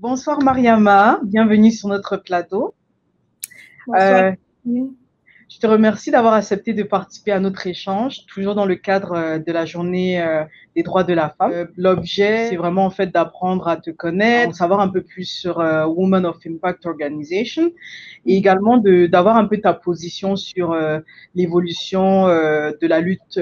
Bonsoir Mariama, bienvenue sur notre plateau. Bonsoir. Je te remercie d'avoir accepté de participer à notre échange, toujours dans le cadre de la journée des droits de la femme. L'objet, c'est vraiment en fait d'apprendre à te connaître, savoir un peu plus sur Women of Impact Organization et également d'avoir un peu ta position sur l'évolution de la lutte,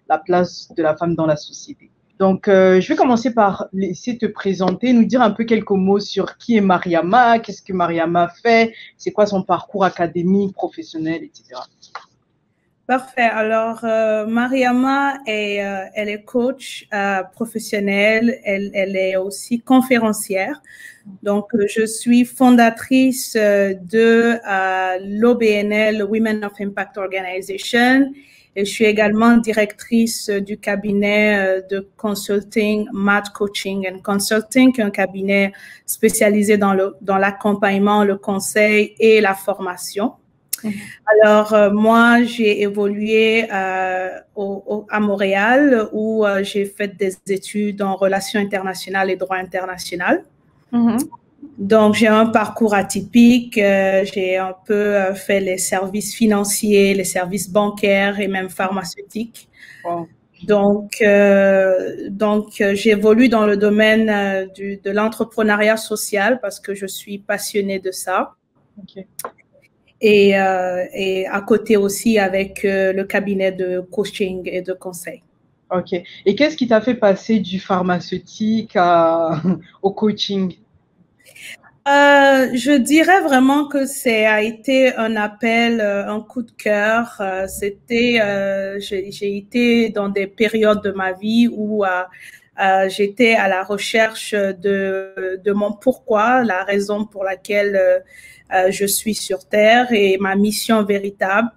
la place de la femme dans la société. Donc, je vais commencer par laisser te présenter, nous dire un peu quelques mots sur qui est Mariama, qu'est-ce que Mariama fait, c'est quoi son parcours académique, professionnel, etc. Parfait. Alors, Mariama, elle est coach professionnelle, elle est aussi conférencière. Donc, je suis fondatrice de l'OBNL, Women of Impact Organization, et je suis également directrice du cabinet de consulting, Math Coaching and Consulting, qui est un cabinet spécialisé dans l'accompagnement, le conseil et la formation. Alors, moi, j'ai évolué à Montréal où j'ai fait des études en relations internationales et droit international. Donc, j'ai un parcours atypique. J'ai un peu fait les services financiers, les services bancaires et même pharmaceutiques. Wow. Donc, j'évolue dans le domaine de l'entrepreneuriat social parce que je suis passionnée de ça. Okay. Et à côté aussi avec le cabinet de coaching et de conseil. Ok. Et qu'est-ce qui t'a fait passer du pharmaceutique au coaching? Je dirais vraiment que ça a été un appel, un coup de cœur. J'ai été dans des périodes de ma vie où j'étais à la recherche de mon pourquoi, la raison pour laquelle je suis sur Terre et ma mission véritable.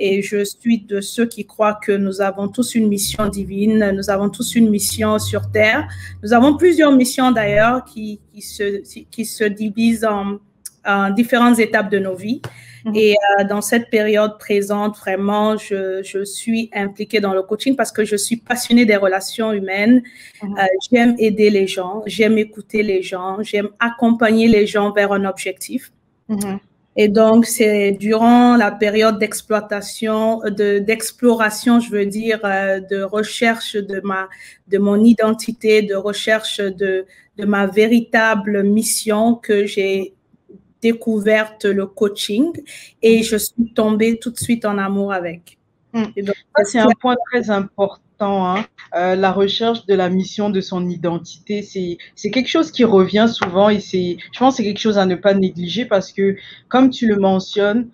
Et je suis de ceux qui croient que nous avons tous une mission divine, nous avons tous une mission sur Terre. Nous avons plusieurs missions d'ailleurs qui se divisent en différentes étapes de nos vies. Et dans cette période présente, vraiment, je suis impliquée dans le coaching parce que je suis passionnée des relations humaines. J'aime aider les gens, j'aime écouter les gens, j'aime accompagner les gens vers un objectif. Et donc, c'est durant la période d'exploration, d'exploration, je veux dire, de recherche de mon identité, de recherche de ma véritable mission que j'ai découverte le coaching et je suis tombée tout de suite en amour avec. Et donc, ça, c'est un point très important. La recherche de la mission de son identité, c'est quelque chose qui revient souvent et je pense que c'est quelque chose à ne pas négliger parce que, comme tu le mentionnes,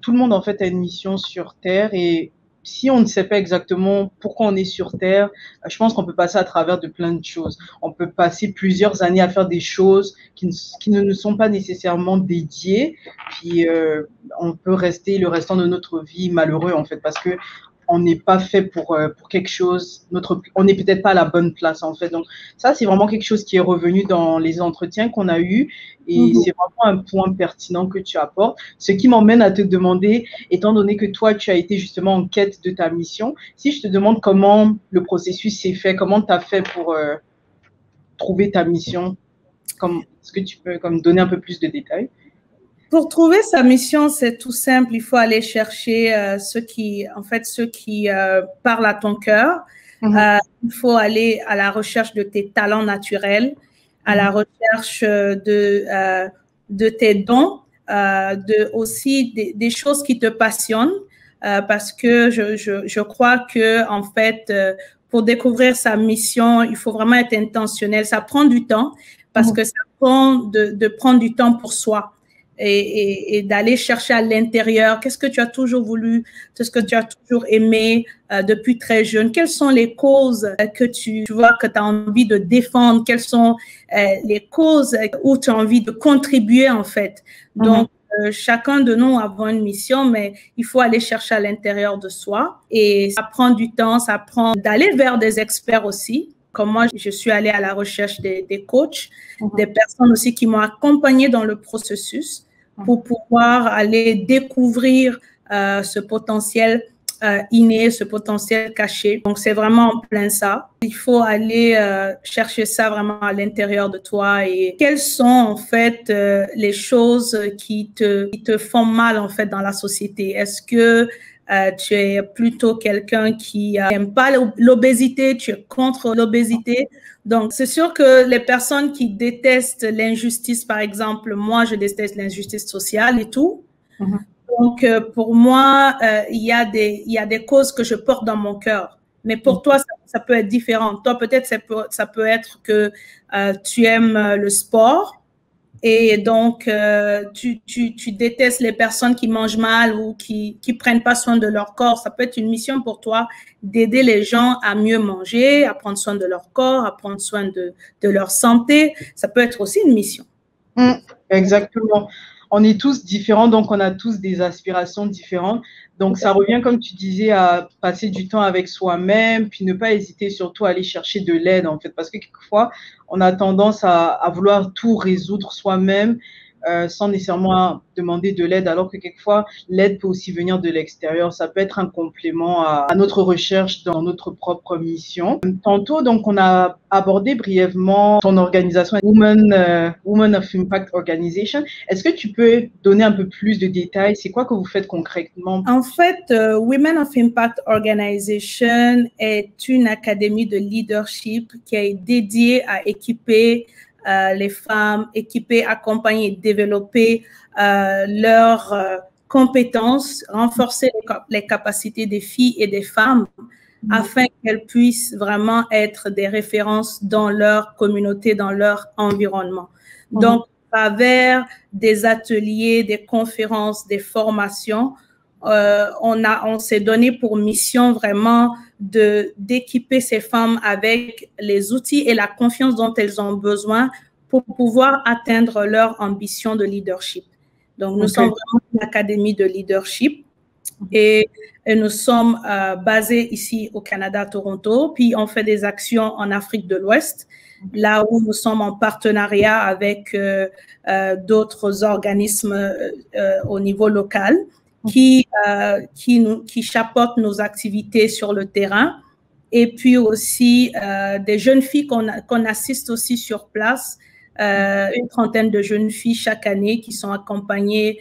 tout le monde en fait a une mission sur Terre et si on ne sait pas exactement pourquoi on est sur Terre, je pense qu'on peut passer à travers de plein de choses. On peut passer plusieurs années à faire des choses qui ne nous sont pas nécessairement dédiées, puis on peut rester le restant de notre vie malheureux en fait parce que on n'est pas fait pour quelque chose, on n'est peut-être pas à la bonne place en fait. Donc ça, c'est vraiment quelque chose qui est revenu dans les entretiens qu'on a eus et c'est vraiment un point pertinent que tu apportes. Ce qui m'emmène à te demander, étant donné que toi, tu as été justement en quête de ta mission, si je te demande comment le processus s'est fait, comment tu as fait pour trouver ta mission, est-ce que tu peux donner un peu plus de détails? Pour trouver sa mission, c'est tout simple. Il faut aller chercher ceux qui parlent à ton cœur. Il faut aller à la recherche de tes talents naturels, à la recherche de tes dons, aussi des choses qui te passionnent, parce que je crois que en fait, pour découvrir sa mission, il faut vraiment être intentionnel. Ça prend du temps parce que ça prend de prendre du temps pour soi. Et d'aller chercher à l'intérieur, qu'est-ce que tu as toujours voulu, qu'est-ce que tu as toujours aimé depuis très jeune, quelles sont les causes que tu vois que tu as envie de défendre, quelles sont les causes où tu as envie de contribuer en fait. Donc, chacun de nous avons une mission, mais il faut aller chercher à l'intérieur de soi et ça prend du temps, ça prend d'aller vers des experts aussi. Comme moi, je suis allée à la recherche des coachs, des personnes aussi qui m'ont accompagnée dans le processus pour pouvoir aller découvrir ce potentiel inné, ce potentiel caché. Donc, c'est vraiment en plein ça. Il faut aller chercher ça vraiment à l'intérieur de toi. Et quelles sont, en fait, les choses qui te font mal, en fait, dans la société? Est-ce que tu es plutôt quelqu'un qui n'aime pas l'obésité, tu es contre l'obésité? Donc, c'est sûr que les personnes qui détestent l'injustice, par exemple, moi, je déteste l'injustice sociale et tout. Mm-hmm. Donc, pour moi, il y a des causes que je porte dans mon cœur. Mais pour toi, ça peut être différent. Toi, peut-être, ça peut être que tu aimes le sport et donc, tu détestes les personnes qui mangent mal ou qui prennent pas soin de leur corps. Ça peut être une mission pour toi d'aider les gens à mieux manger, à prendre soin de leur corps, à prendre soin de leur santé. Ça peut être aussi une mission. Exactement. On est tous différents, donc on a tous des aspirations différentes. Donc, ça revient, comme tu disais, à passer du temps avec soi-même, puis ne pas hésiter surtout à aller chercher de l'aide, en fait, parce que quelquefois, on a tendance à vouloir tout résoudre soi-même sans nécessairement demander de l'aide, alors que quelquefois, l'aide peut aussi venir de l'extérieur. Ça peut être un complément à notre recherche dans notre propre mission. Tantôt, donc, on a abordé brièvement ton organisation, Women of Impact Organization. Est-ce que tu peux donner un peu plus de détails? C'est quoi que vous faites concrètement? En fait, Women of Impact Organization est une académie de leadership qui est dédiée à équiper les femmes, accompagner et développer leurs compétences, renforcer les capacités des filles et des femmes afin qu'elles puissent vraiment être des références dans leur communauté, dans leur environnement. Donc, à travers des ateliers, des conférences, des formations, on s'est donné pour mission vraiment d'équiper ces femmes avec les outils et la confiance dont elles ont besoin pour pouvoir atteindre leur ambition de leadership. Donc, nous sommes vraiment une académie de leadership et nous sommes basés ici au Canada, à Toronto, puis on fait des actions en Afrique de l'Ouest, là où nous sommes en partenariat avec d'autres organismes au niveau local qui chapeautent nos activités sur le terrain, et puis aussi des jeunes filles qu'on assiste aussi sur place, une trentaine de jeunes filles chaque année qui sont accompagnées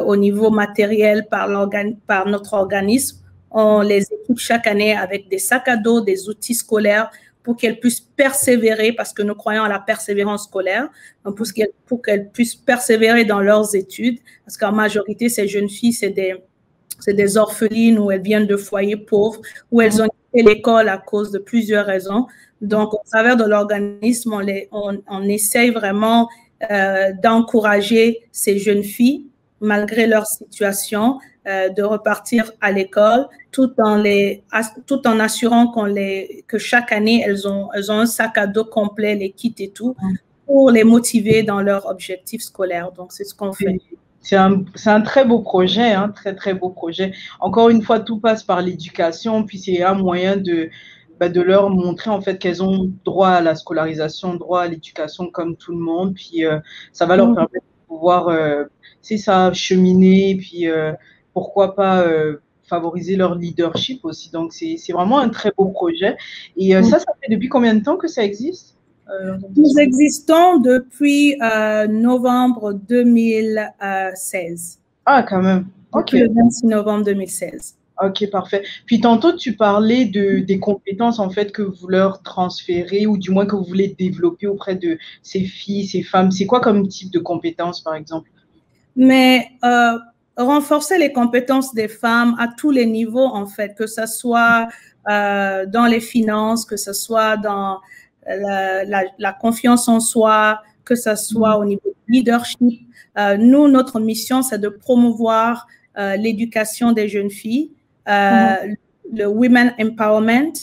au niveau matériel par notre organisme. On les équipe chaque année avec des sacs à dos, des outils scolaires pour qu'elles puissent persévérer, parce que nous croyons à la persévérance scolaire, donc pour qu'elles puissent persévérer dans leurs études, parce qu'en majorité, ces jeunes filles, c'est des orphelines ou elles viennent de foyers pauvres, où elles ont quitté l'école à cause de plusieurs raisons. Donc, au travers de l'organisme, on essaye vraiment d'encourager ces jeunes filles, malgré leur situation, de repartir à l'école, tout en assurant que chaque année, elles ont un sac à dos complet, les kits et tout, pour les motiver dans leur objectif scolaire. Donc, c'est ce qu'on fait. C'est un très beau projet, hein, très, très beau projet. Encore une fois, tout passe par l'éducation, puis c'est un moyen de leur montrer en fait qu'elles ont droit à la scolarisation, droit à l'éducation comme tout le monde, puis ça va leur permettre de pouvoir, c'est ça, cheminer, puis pourquoi pas favoriser leur leadership aussi. Donc, c'est vraiment un très beau projet. Et ça fait depuis combien de temps que ça existe? Nous existons depuis novembre 2016. Ah, quand même. OK. Le 26 novembre 2016. OK, parfait. Puis tantôt, tu parlais des compétences en fait que vous leur transférez, ou du moins que vous voulez développer auprès de ces filles, ces femmes. C'est quoi comme type de compétences, par exemple? Mais renforcer les compétences des femmes à tous les niveaux, en fait, que ce soit dans les finances, que ce soit dans la confiance en soi, que ce soit au niveau du leadership. Nous, notre mission, c'est de promouvoir l'éducation des jeunes filles, le women empowerment,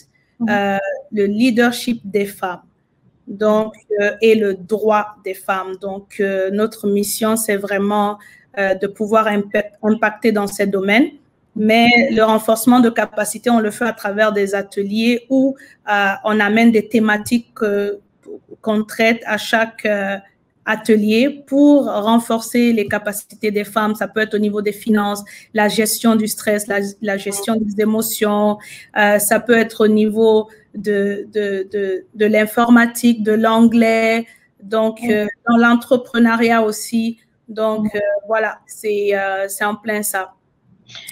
le leadership des femmes, donc, et le droit des femmes. Donc, notre mission, c'est vraiment de pouvoir impacter dans ces domaines. Mais le renforcement de capacité, on le fait à travers des ateliers où on amène des thématiques qu'on traite à chaque ateliers pour renforcer les capacités des femmes. Ça peut être au niveau des finances, la gestion du stress, la gestion des émotions. Ça peut être au niveau de l'informatique, de l'anglais. Donc, dans l'entrepreneuriat aussi. Donc, voilà, c'est en plein ça.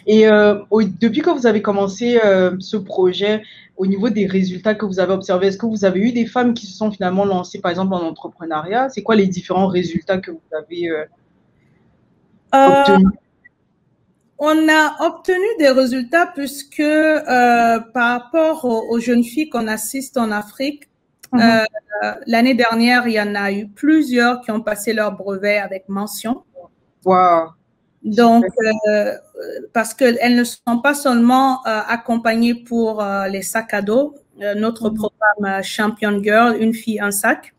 Et depuis que vous avez commencé ce projet, au niveau des résultats que vous avez observés, est-ce que vous avez eu des femmes qui se sont finalement lancées, par exemple, en entrepreneuriat? C'est quoi les différents résultats que vous avez obtenus? On a obtenu des résultats puisque par rapport aux jeunes filles qu'on assiste en Afrique, l'année dernière, il y en a eu plusieurs qui ont passé leur brevet avec mention. Wow. Donc, parce qu'elles ne sont pas seulement accompagnées pour les sacs à dos. Notre programme Champion Girl, une fille, un sac,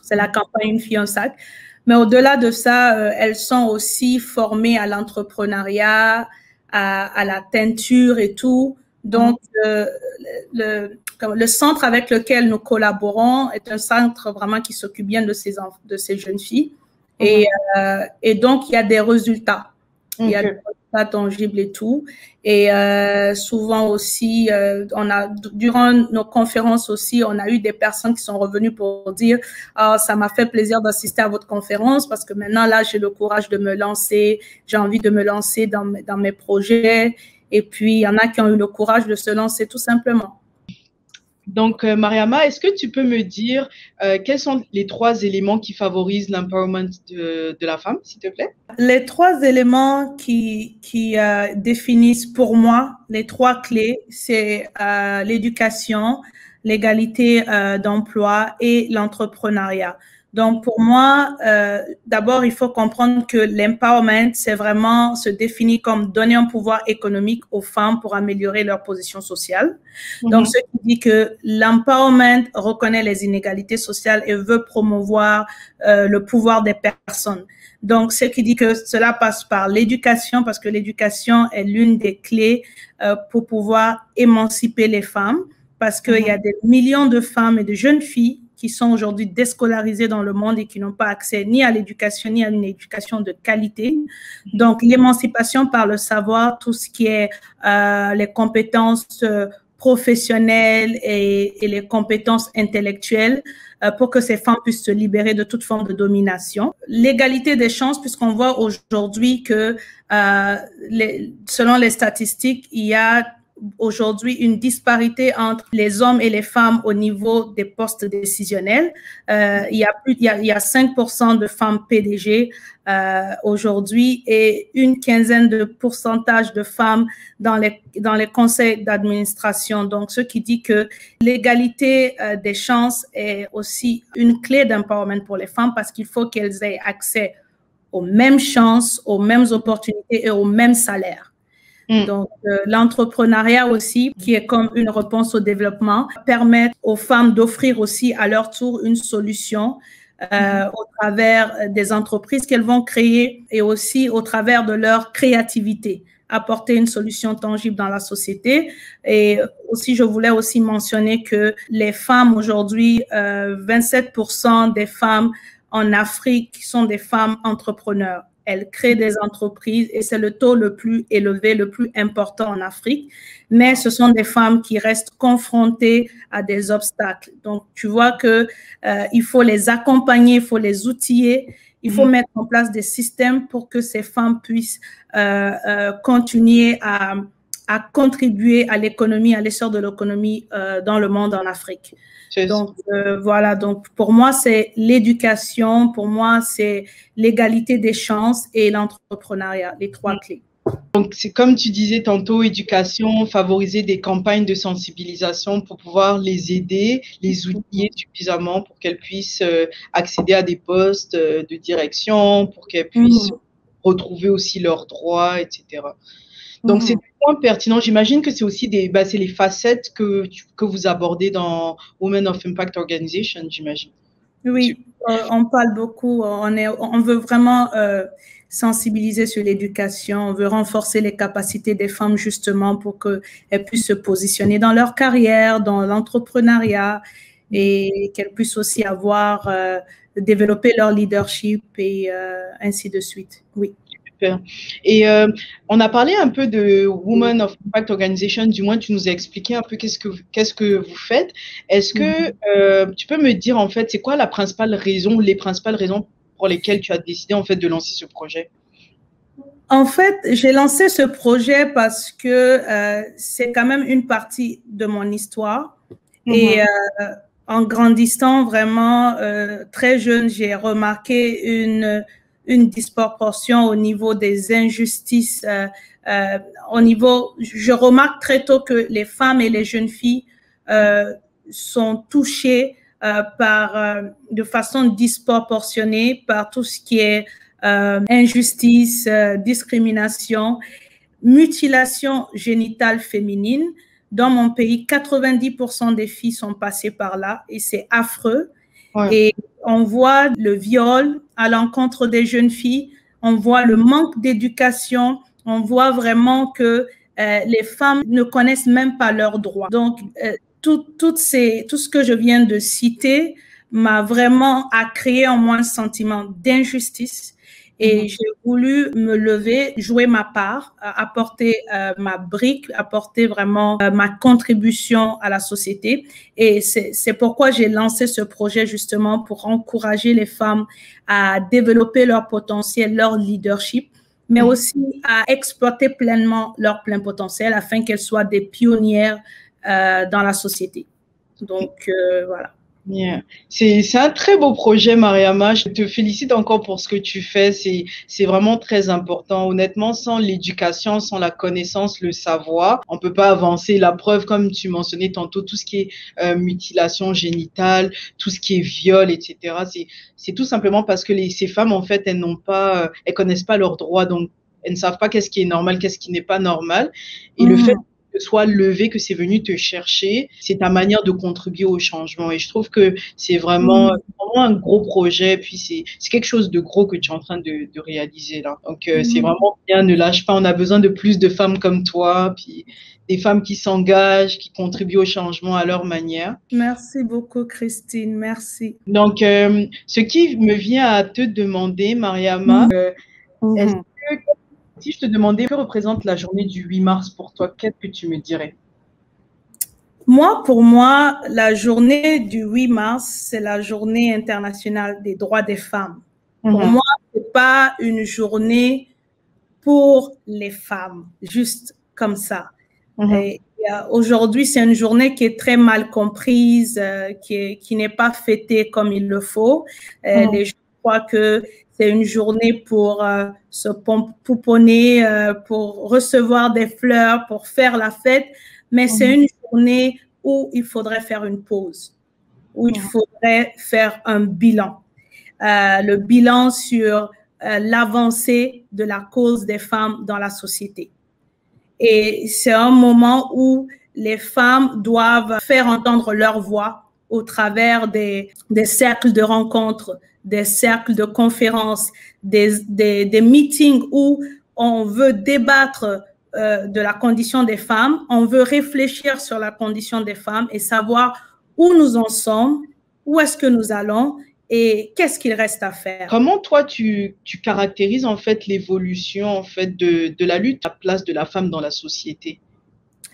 c'est la campagne Une fille, un sac. Mais au-delà de ça, elles sont aussi formées à l'entrepreneuriat, à la teinture et tout. Donc, le centre avec lequel nous collaborons est un centre vraiment qui s'occupe bien de ces jeunes filles. Et donc, il y a des résultats. Il y a des résultats tangibles et tout. Et souvent aussi, durant nos conférences aussi, on a eu des personnes qui sont revenues pour dire « Ah, ça m'a fait plaisir d'assister à votre conférence parce que maintenant, là, j'ai le courage de me lancer. J'ai envie de me lancer dans mes projets. » Et puis, il y en a qui ont eu le courage de se lancer tout simplement. Donc, Mariama, est-ce que tu peux me dire quels sont les 3 éléments qui favorisent l'empowerment de la femme, s'il te plaît? Les 3 éléments qui définissent pour moi les 3 clés, c'est l'éducation, l'égalité d'emploi et l'entrepreneuriat. Donc, pour moi, d'abord, il faut comprendre que l'empowerment, c'est vraiment se définit comme donner un pouvoir économique aux femmes pour améliorer leur position sociale. Donc, ce qui dit que l'empowerment reconnaît les inégalités sociales et veut promouvoir le pouvoir des personnes. Donc, ce qui dit que cela passe par l'éducation, parce que l'éducation est l'une des clés pour pouvoir émanciper les femmes, parce qu'il y a des millions de femmes et de jeunes filles qui sont aujourd'hui déscolarisées dans le monde et qui n'ont pas accès ni à l'éducation, ni à une éducation de qualité. Donc, l'émancipation par le savoir, tout ce qui est les compétences professionnelles et les compétences intellectuelles pour que ces femmes puissent se libérer de toute forme de domination. L'égalité des chances, puisqu'on voit aujourd'hui que selon les statistiques, il y a aujourd'hui une disparité entre les hommes et les femmes au niveau des postes décisionnels. Il y a 5% de femmes PDG aujourd'hui et une quinzaine de pourcentage de femmes dans les conseils d'administration. Donc, ce qui dit que l'égalité des chances est aussi une clé d'empowerment pour les femmes parce qu'il faut qu'elles aient accès aux mêmes chances, aux mêmes opportunités et aux mêmes salaires. Donc, l'entrepreneuriat aussi, qui est comme une réponse au développement, permet aux femmes d'offrir aussi à leur tour une solution au travers des entreprises qu'elles vont créer et aussi au travers de leur créativité, apporter une solution tangible dans la société. Et aussi, je voulais aussi mentionner que les femmes aujourd'hui, 27% des femmes en Afrique sont des femmes entrepreneurs. Elles créent des entreprises et c'est le taux le plus élevé, le plus important en Afrique. Mais ce sont des femmes qui restent confrontées à des obstacles. Donc, tu vois que il faut les accompagner, il faut les outiller, il faut mettre en place des systèmes pour que ces femmes puissent continuer à contribuer à l'économie, à l'essor de l'économie dans le monde, en Afrique. Donc, voilà. Donc, pour moi, c'est l'éducation. Pour moi, c'est l'égalité des chances et l'entrepreneuriat, les 3 clés. Donc, c'est comme tu disais tantôt, éducation, favoriser des campagnes de sensibilisation pour pouvoir les aider, les outiller suffisamment pour qu'elles puissent accéder à des postes de direction, pour qu'elles puissent retrouver aussi leurs droits, etc. Donc, c'est des points pertinents. J'imagine que c'est aussi c'est les facettes que vous abordez dans Women of Impact Organization, j'imagine. Oui, on parle beaucoup. On veut vraiment sensibiliser sur l'éducation. On veut renforcer les capacités des femmes justement pour qu'elles puissent se positionner dans leur carrière, dans l'entrepreneuriat et qu'elles puissent aussi avoir développer leur leadership et ainsi de suite. Oui. Super. Et on a parlé un peu de Women of Impact Organization, du moins tu nous as expliqué un peu qu'est-ce que vous faites. Est-ce que tu peux me dire en fait, c'est quoi la principale raison, les principales raisons pour lesquelles tu as décidé en fait de lancer ce projet? En fait, j'ai lancé ce projet parce que c'est quand même une partie de mon histoire. Et en grandissant vraiment très jeune, j'ai remarqué une disproportion au niveau des injustices. Je remarque très tôt que les femmes et les jeunes filles sont touchées de façon disproportionnée par tout ce qui est injustice, discrimination, mutilation génitale féminine. Dans mon pays, 90% des filles sont passées par là et c'est affreux. Ouais. Et on voit le viol à l'encontre des jeunes filles, on voit le manque d'éducation, on voit vraiment que les femmes ne connaissent même pas leurs droits. Donc, tout ce que je viens de citer m'a vraiment créé en moi un sentiment d'injustice. Et j'ai voulu me lever, jouer ma part, apporter ma brique, apporter vraiment ma contribution à la société. Et c'est pourquoi j'ai lancé ce projet justement pour encourager les femmes à développer leur potentiel, leur leadership, mais aussi à exploiter pleinement leur plein potentiel afin qu'elles soient des pionnières dans la société. Donc, voilà. Yeah. C'est un très beau projet, Mariama. Je te félicite encore pour ce que tu fais. C'est vraiment très important. Honnêtement, sans l'éducation, sans la connaissance, le savoir, on peut pas avancer. La preuve, comme tu mentionnais tantôt, tout ce qui est mutilation génitale, tout ce qui est viol, etc. C'est tout simplement parce que ces femmes, en fait, elles connaissent pas leurs droits, donc elles ne savent pas qu'est-ce qui est normal, qu'est-ce qui n'est pas normal. Et le fait que soit levé, que c'est venu te chercher, c'est ta manière de contribuer au changement. Et je trouve que c'est vraiment un gros projet, puis c'est quelque chose de gros que tu es en train de réaliser là. Donc, c'est vraiment bien, ne lâche pas. On a besoin de plus de femmes comme toi, puis des femmes qui s'engagent, qui contribuent au changement à leur manière. Merci beaucoup, Christine. Merci. Donc, ce qui me vient à te demander, Mariama, est-ce que si je te demandais que représente la journée du 8 mars pour toi, qu'est-ce que tu me dirais? Pour moi, la journée du 8 mars, c'est la journée internationale des droits des femmes. Pour moi, c'est pas une journée pour les femmes, juste comme ça. Aujourd'hui, c'est une journée qui est très mal comprise, qui n'est pas fêtée comme il le faut. Les gens croient que c'est une journée pour se pouponner, pour recevoir des fleurs, pour faire la fête, mais c'est une journée où il faudrait faire une pause, où il faudrait faire un bilan. Le bilan sur l'avancée de la cause des femmes dans la société. Et c'est un moment où les femmes doivent faire entendre leur voix au travers des cercles de rencontres, des cercles de conférences, des meetings où on veut débattre de la condition des femmes, on veut réfléchir sur la condition des femmes et savoir où nous en sommes, où est-ce que nous allons et qu'est-ce qu'il reste à faire. Comment toi tu caractérises en fait l'évolution en fait de la lutte à la place de la femme dans la société?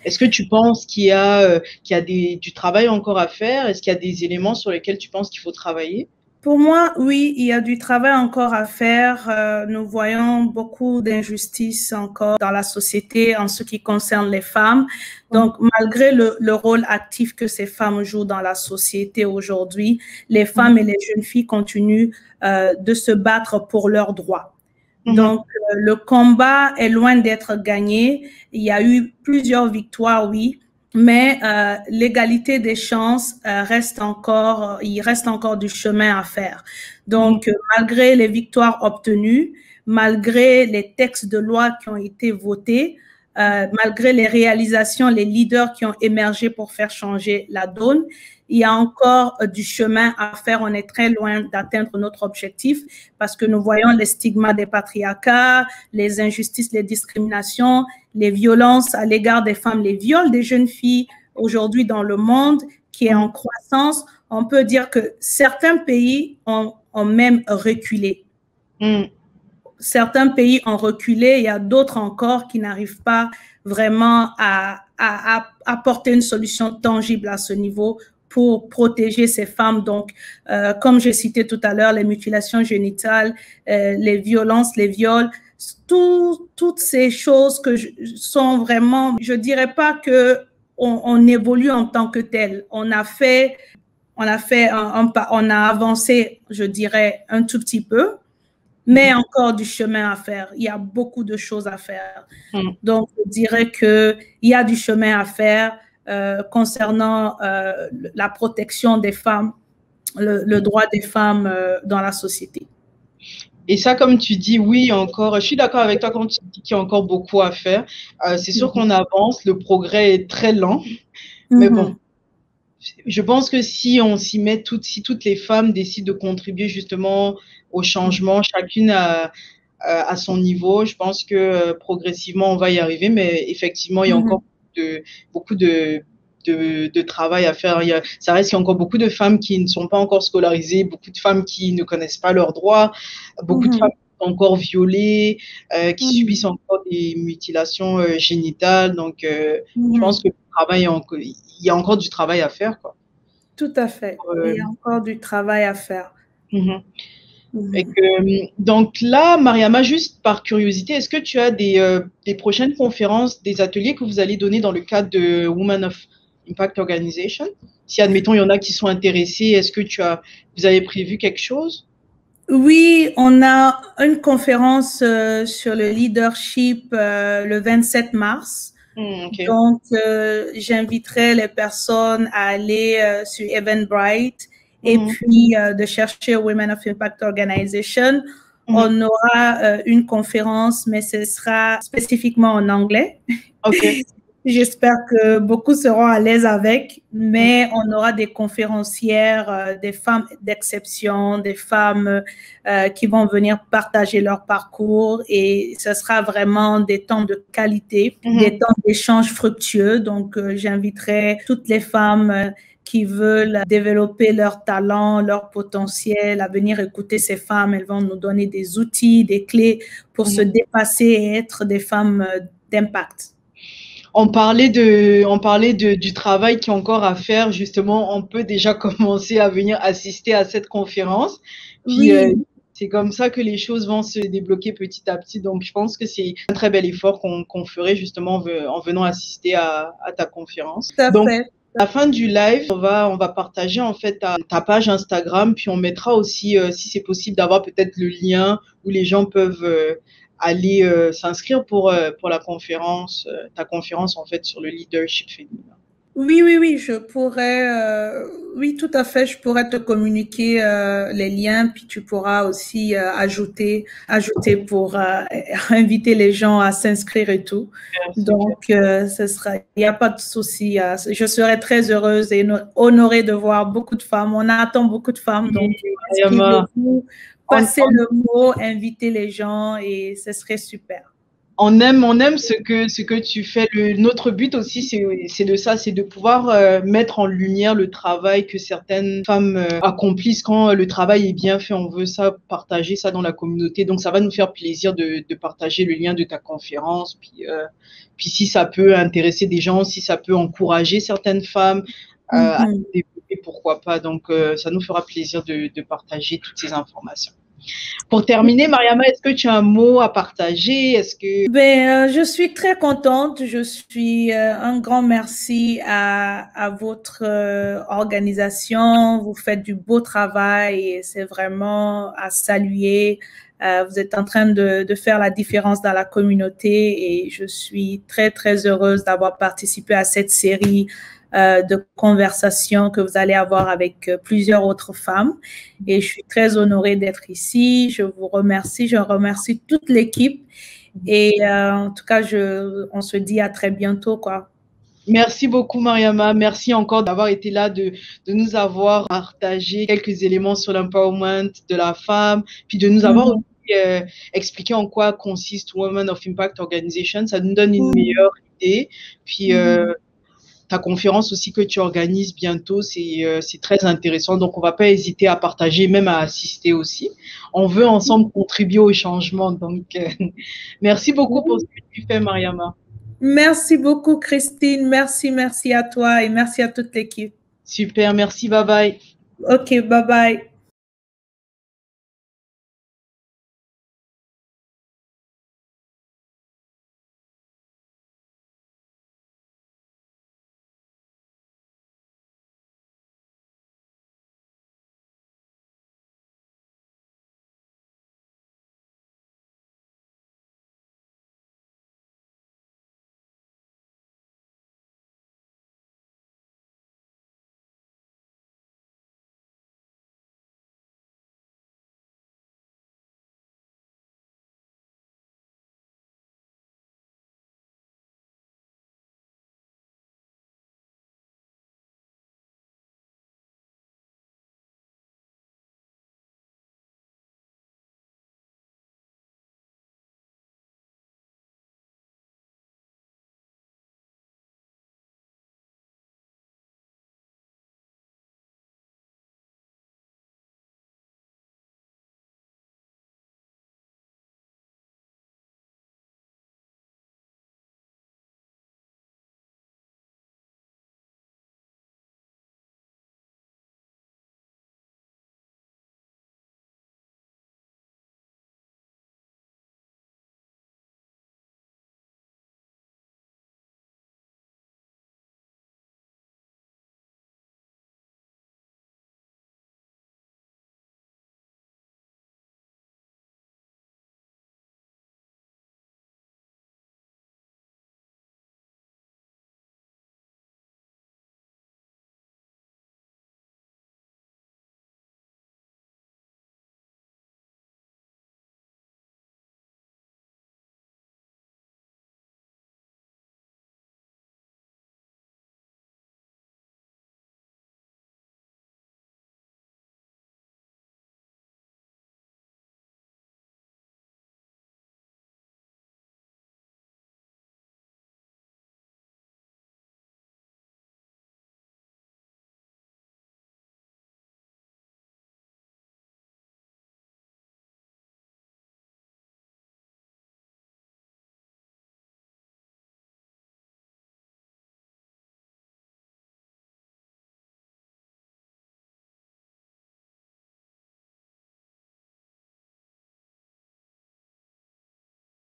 Est-ce que tu penses qu'il y a du travail encore à faire? Est-ce qu'il y a des éléments sur lesquels tu penses qu'il faut travailler? Pour moi, oui, il y a du travail encore à faire. Nous voyons beaucoup d'injustices encore dans la société en ce qui concerne les femmes. Donc, malgré le rôle actif que ces femmes jouent dans la société aujourd'hui, les femmes et les jeunes filles continuent de se battre pour leurs droits. Donc, le combat est loin d'être gagné. Il y a eu plusieurs victoires, oui, mais l'égalité des chances il reste encore du chemin à faire. Donc, malgré les victoires obtenues, malgré les textes de loi qui ont été votés, malgré les réalisations, les leaders qui ont émergé pour faire changer la donne, il y a encore du chemin à faire. On est très loin d'atteindre notre objectif parce que nous voyons les stigmas des patriarcats, les injustices, les discriminations, les violences à l'égard des femmes, les viols des jeunes filles aujourd'hui dans le monde qui est en croissance. On peut dire que certains pays ont ont même reculé. Mm. Certains pays ont reculé, il y a d'autres encore qui n'arrivent pas vraiment à apporter une solution tangible à ce niveau pour protéger ces femmes. Donc, comme j'ai cité tout à l'heure, les mutilations génitales, les violences, les viols, toutes ces choses sont vraiment, je dirais pas que on évolue en tant que tel. On a avancé, je dirais, un tout petit peu, mais encore du chemin à faire. Il y a beaucoup de choses à faire. Donc, je dirais qu'il y a du chemin à faire concernant la protection des femmes, le droit des femmes dans la société. Et ça, comme tu dis, oui, encore, je suis d'accord avec toi quand tu dis qu'il y a encore beaucoup à faire. C'est sûr qu'on avance, le progrès est très lent, mais bon, je pense que si on s'y met si toutes les femmes décident de contribuer justement au changement, chacune à son niveau, je pense que progressivement on va y arriver, mais effectivement il y a encore beaucoup de travail à faire. Ça reste qu'il y a encore beaucoup de femmes qui ne sont pas encore scolarisées, beaucoup de femmes qui ne connaissent pas leurs droits, beaucoup de femmes qui sont encore violées, qui subissent encore des mutilations génitales. Donc, je pense que il y a encore du travail à faire, quoi. Tout à fait. Il y a encore du travail à faire. Donc là, Mariama, juste par curiosité, est-ce que tu as des prochaines conférences, des ateliers que vous allez donner dans le cadre de Women of Impact Organization? Si, admettons, il y en a qui sont intéressés, est-ce que vous avez prévu quelque chose? Oui, on a une conférence sur le leadership le 27 mars. Okay. Donc, j'inviterai les personnes à aller sur Eventbrite et puis de chercher Women of Impact Organization. On aura une conférence, mais ce sera spécifiquement en anglais. Okay. J'espère que beaucoup seront à l'aise avec, mais on aura des conférencières, des femmes d'exception, des femmes qui vont venir partager leur parcours et ce sera vraiment des temps de qualité, des temps d'échange fructueux. Donc, j'inviterai toutes les femmes qui veulent développer leur talent, leur potentiel, à venir écouter ces femmes. Elles vont nous donner des outils, des clés pour se dépasser et être des femmes d'impact. On parlait du travail qui est encore à faire. Justement, on peut déjà commencer à venir assister à cette conférence. Puis, c'est comme ça que les choses vont se débloquer petit à petit. Donc, je pense que c'est un très bel effort qu'on ferait justement en venant assister à ta conférence. Tout à fait. À la fin du live, on va partager en fait ta page Instagram. Puis, on mettra aussi, si c'est possible, d'avoir peut-être le lien où les gens peuvent aller s'inscrire pour la conférence, ta conférence en fait sur le leadership féminin. Oui, je pourrais, oui, tout à fait, je pourrais te communiquer les liens, puis tu pourras aussi ajouter pour inviter les gens à s'inscrire et tout. Merci. Donc, il n'y a pas de souci. Je serais très heureuse et honorée de voir beaucoup de femmes. On attend beaucoup de femmes, donc passer le mot, inviter les gens et ce serait super. On aime ce que tu fais. Notre but aussi, c'est de pouvoir mettre en lumière le travail que certaines femmes accomplissent quand le travail est bien fait. On veut ça, partager ça dans la communauté. Donc, ça va nous faire plaisir de partager le lien de ta conférence. Puis si ça peut intéresser des gens, si ça peut encourager certaines femmes à se développer, pourquoi pas. Donc, ça nous fera plaisir de partager toutes ces informations. Pour terminer, Mariama, est-ce que tu as un mot à partager? Je suis très contente. Un grand merci à votre organisation. Vous faites du beau travail et c'est vraiment à saluer. Vous êtes en train de faire la différence dans la communauté et je suis très, très heureuse d'avoir participé à cette série de conversations que vous allez avoir avec plusieurs autres femmes. Et je suis très honorée d'être ici. Je vous remercie. Je remercie toute l'équipe. Et en tout cas, on se dit à très bientôt, quoi. Merci beaucoup, Mariama. Merci encore d'avoir été là, de nous avoir partagé quelques éléments sur l'empowerment de la femme, puis de nous avoir aussi, expliqué en quoi consiste Women of Impact Organization. Ça nous donne une meilleure idée. Puis ta conférence aussi que tu organises bientôt, c'est très intéressant. Donc, on ne va pas hésiter à partager, même à assister aussi. On veut ensemble contribuer au changement. Donc, merci beaucoup pour ce que tu fais, Mariama. Merci beaucoup, Christine. Merci à toi et merci à toute l'équipe. Super, merci, bye bye. OK, bye bye.